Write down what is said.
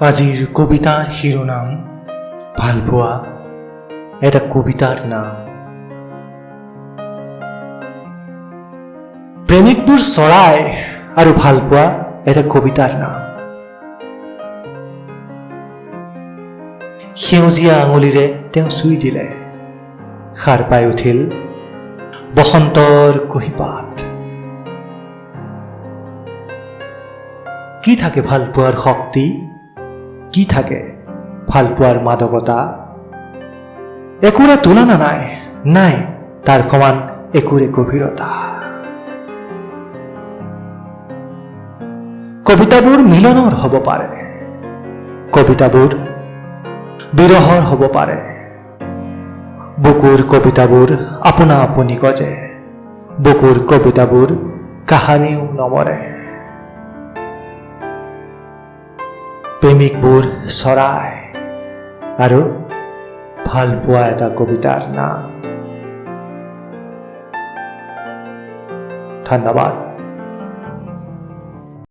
আজিৰ কবিতাৰ শিৰোনাম ভালপোৱা এটা কবিতাৰ নাম। প্ৰেমিকবোৰ চৰাই আৰু ভালপোৱা এটা কবিতাৰ নাম। সেউজীয়া আঙুলিৰে তেওঁ চুই দিলে, সাৰ পাই উঠিল বসন্তৰ কুঁহিপাত। কি থাকে ভালপোৱাৰ শক্তি, কি থাকে ভালপোৱাৰ মাদকতা? একোৰে তুলনা নাই, নাই তাৰ সমান একোৰে গভীৰতা। কবিতাবোৰ মিলনৰ হ'ব পাৰে, কবিতাবোৰ বিৰহৰ হ'ব পাৰে। বুকুৰ কবিতাবোৰ আপোনা আপুনি গজে, বুকুৰ কবিতাবোৰ কাহানিও নমৰে। প্ৰেমিকবোৰ চৰাই আৰু ভালপোৱা এটা কবিতাৰ নাম। ধন্যবাদ।